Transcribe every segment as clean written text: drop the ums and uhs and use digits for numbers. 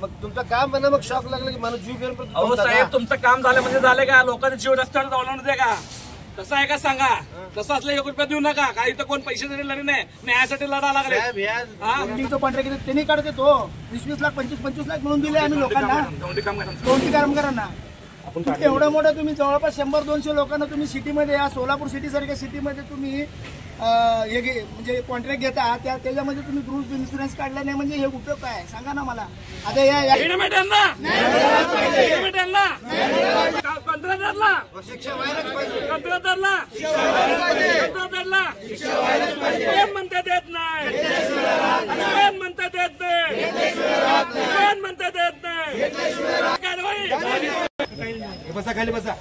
मग तुमचं काम म्हणा, मग शॉक लागलं की माणूस जीव घेऊन. अहो साहेब, तुमचं काम झालं म्हणजे झालं का? लोकांचे जीव रस्त्यावर जाऊन दे का? कसं आहे का सांगा? तसं असलं 1 रुपया देऊ नका. काही इथं कोण पैसे देणे लढे नाही, न्यायासाठी लढा लागले. कॉन्ट्रॅक्ट त्यांनी काढत येतो 20-20 लाख 25-25 लाख म्हणून दिले आम्ही लोकांना, कोणती कामगारांना. एवढा मोठा तुम्ही जवळपास 100-200 लोकांना तुम्ही सिटीमध्ये या सोलापूर सिटी सारख्या सिटीमध्ये तुम्ही म्हणजे कॉन्ट्रॅक्ट घेता, त्याच्यामध्ये तुम्ही ग्रुप इन्शुरन्स काढला नाही म्हणजे हे उपयोग काय सांगा ना मला. आता या म्हणता देत नाही, म्हणता देत नाही, म्हणता देत नाही. बसा खाली बसा.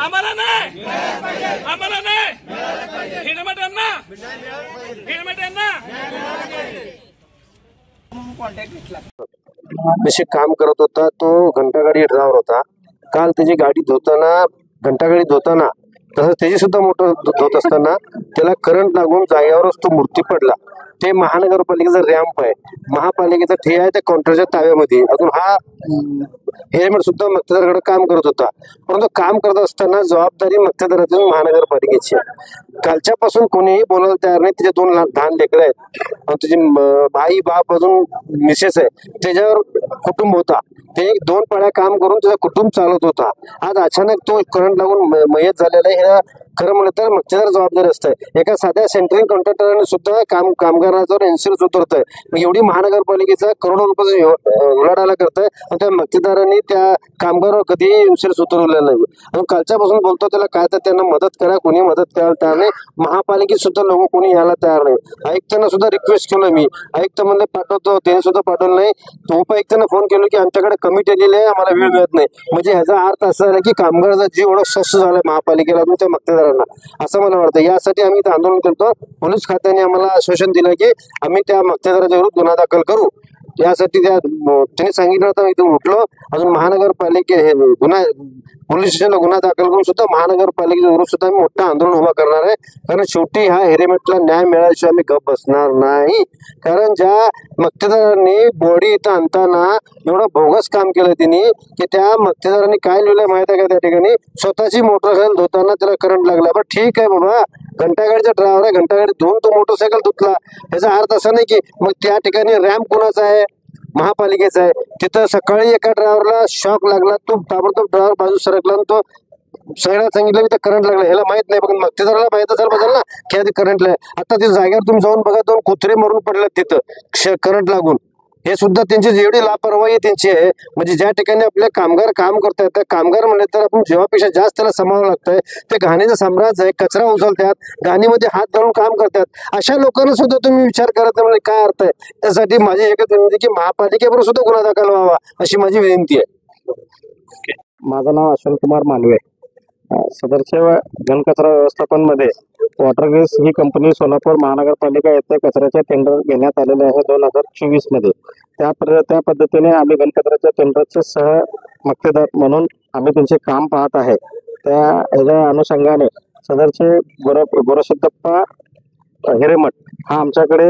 आम्हाला नाही, आम्हाला नाही. कॉन्ट्रॅक्ट घेतला. जसे काम करत होता तो घंटागाडी ड्रायव्हर होता. काल त्याची गाडी धुताना, घंटागाडी धुताना, तसंच त्याची सुद्धा मोटर धुत असताना त्याला करंट लागून जागेवरच तो मृत्यू पडला. ते महानगरपालिकेचा रॅम्प आहे, महापालिकेचा ठे आहे त्या काउंटरच्या ताब्यामध्ये. अजून हा हेल्मेट सुद्धा मक्तेदाराकडे काम करत होता. परंतु काम करत असताना जबाबदारी मक्तेदाराची महानगरपालिकेची. कालच्यापासून कोणीही बोलायला तयार नाही. त्याचे 2 लहान लेकरं आहेत, त्याची आई बाप अजून मिसेस आहे, त्याच्यावर कुटुंब होता. ते 2 पाड्या काम करून त्याचं कुटुंब चालत होता. आज अचानक तो करंट लागून मयत झालेला आहे. ह्याला खरं म्हणलं तर मक्तेदार जबाबदारी असते. एका साध्या सेंट्रिंग कॉन्ट्रॅक्टरने सुद्धा कामगारांवर इन्शुरन्स उतरत आहे. एवढी महानगरपालिकेचा करोडो रुपयाचा उलाढाला करत आहे आणि त्या मक्तेदारांनी त्या कामगारावर कधीही इन्शुरन्स उतरवलेला नाही. आणि कालच्यापासून बोलतो त्याला काय तर त्यांना मदत करा, कोणी मदत करायला तयार नाही. महापालिकेत सुद्धा लोक कोणी यायला तयार नाही. आयुक्तांना सुद्धा रिक्वेस्ट केलं मी, आयुक्त म्हणले पाठवतो, त्याने सुद्धा पाठवलं नाही. उपायुक्तांना फोन केलो की आमच्याकडे कमिटी आलेली आहे, आम्हाला वेळ मिळत नाही. म्हणजे ह्याचा अर्थ असा आहे की कामगाराचा जीव एवढा स्वस्त झाला महापालिकेला अजून त्या मक्तेदारांना, असं मला वाटतं. यासाठी आम्ही इथं आंदोलन करतो. पोलीस खात्याने आम्हाला आश्वासन दिलं की आम्ही त्या मक्तेदाराच्या विरुद्ध गुन्हा दाखल करू. यासाठी त्यांनी सांगितलं होतं, इथून उठलो. अजून महानगरपालिके पोलीस स्टेशनला गुन्हा दाखल करून सुद्धा महानगरपालिकेच्या विरुद्ध सुद्धा आम्ही मोठं आंदोलन उभा करणार आहे. कारण शेवटी ह्या हेल्मेटला न्याय मिळाल्याशिवाय आम्ही गप बसणार नाही. कारण ज्या मक्तेदारांनी बॉडी इथं आणताना एवढं भोगस काम केलं त्यांनी की त्या मक्तेदारांनी काय लिहिलंय माहिती आहे का? त्या ठिकाणी स्वतःची मोटरसायकल धुताना त्याला करंट लागला. पण ठीक आहे बाबा, घंटागाडीचा ड्रायव्हर आहे, घंटागाडी धुवून तो मोटरसायकल धुतला. याचा अर्थ असा नाही की मग त्या ठिकाणी रॅम्प कोणाचा आहे? महापालिकेचा आहे. तिथं सकाळी एका ड्रायव्हरला शॉक लागला, तो ताबडतोब ड्रायव्हर बाजू सरकला आणि तो सगळ्यात सांगितलं की करंट लागला. ह्याला माहित नाही, पण मक्तेदाराला माहित असेल बदल ना की आधी करंट लागला. आता त्या जागेवर तुम्ही जाऊन बघा, 2 कुत्रे मरून पडले तिथं करंट लागून. हे सुद्धा त्यांची जेवढी लापरवाही त्यांची आहे. म्हणजे ज्या ठिकाणी आपले कामगार काम करतात, त्या कामगार म्हणले तर आपण जेव्हापेक्षा जास्त त्याला सांभाळावं लागतंय. ते घाणीचं साम्राज्य आहे, कचरा उचलतात, घाणीमध्ये हात घालून काम करतात. अशा लोकांना सुद्धा तुम्ही विचार करत नाही म्हणजे काय अर्थ आहे? त्यासाठी माझी एकच विनंती की महापालिकेवर सुद्धा गुन्हा दाखल व्हावा अशी माझी विनंती आहे. माझं नाव अश्विन कुमार मालवे. सदरच्या घनकचरा व्यवस्थापन मध्ये वॉटरग्रेस ही कंपनी सोलापूर महानगरपालिका येथे कचऱ्याचे टेंडर घेण्यात आलेले आहे 2024 मध्ये. त्या पद्धतीने आम्ही घनकचऱ्याच्या टेंडरचे सह मक्तेदार म्हणून आम्ही त्यांचे काम पाहत आहे. ह्याच्या अनुषंगाने सदरचे गोरसिद्धप्पा हिरेमठ हा आमच्याकडे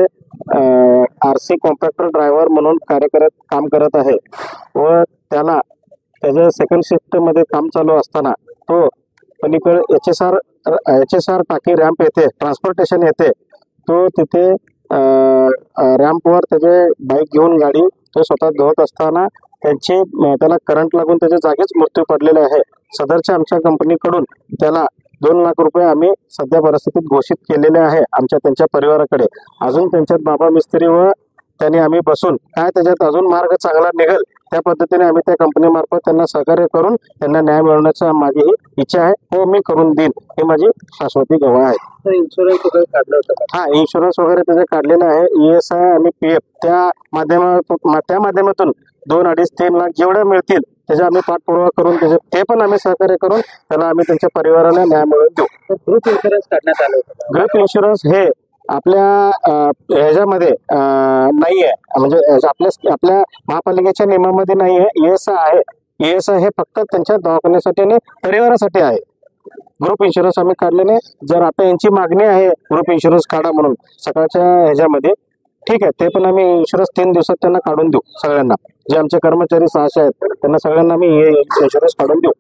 RC कॉन्ट्रॅक्टर ड्रायव्हर म्हणून काम करत आहे व त्याच्या सेकंड शिफ्ट मध्ये काम चालू असताना तो पलीकडे HSR टाकी रॅम्प येथे ट्रान्सपोर्टेशन येते, तो तिथे रॅम्पवर त्याचे बाईक घेऊन गाडी तो स्वतः धुवत असताना त्याला करंट लागून त्याच्या जागीच मृत्यू पडलेला आहे. सदरच्या आमच्या कंपनीकडून त्याला 2 लाख रुपये आम्ही सध्या परिस्थितीत घोषित केलेले आहे त्यांच्या परिवाराकडे. अजून त्यांच्यात बाबा मिस्त्री व त्यांनी आम्ही बसून काय त्याच्यात अजून मार्ग चांगला निघेल त्या पद्धतीने आम्ही त्या कंपनीमार्फत त्यांना सहकार्य करून त्यांना न्याय मिळवण्याची माझी इच्छा आहे व मी करून देईन ही माझी शाश्वती गवाह आहे. इन्शुरन्स वगैरे काढलं होतं? हा, इन्शुरन्स वगैरे त्याचे काढलेलं आहे. ESI आणि PF त्या माध्यमातून 2-2.5-3 लाख जेवढ्या मिळतील त्याचा आम्ही पाठपुरावा करून ते पण आम्ही सहकार्य करून त्याला आम्ही त्यांच्या परिवाराला न्याय मिळवून देऊ. ग्रुप इन्शुरन्स काढण्यात आलं होतं? ग्रुप इन्शुरन्स हे आपल्या ह्याच्यामध्ये नाही आहे, म्हणजे आपल्या महापालिकेच्या नियमामध्ये नाही आहे. ESI आहे. ESI हे फक्त त्यांच्या दवाखान्यासाठी आणि परिवारासाठी आहे. ग्रुप इन्शुरन्स आम्ही काढलेले. जर आता यांची मागणी आहे ग्रुप इन्शुरन्स काढा म्हणून सकाळच्या ह्याच्यामध्ये, ठीक आहे, ते पण आम्ही इन्शुरन्स 3 दिवसात त्यांना काढून देऊ सगळ्यांना. जे आमचे कर्मचारी 600 आहेत त्यांना सगळ्यांना आम्ही हे इन्शुरन्स काढून देऊ.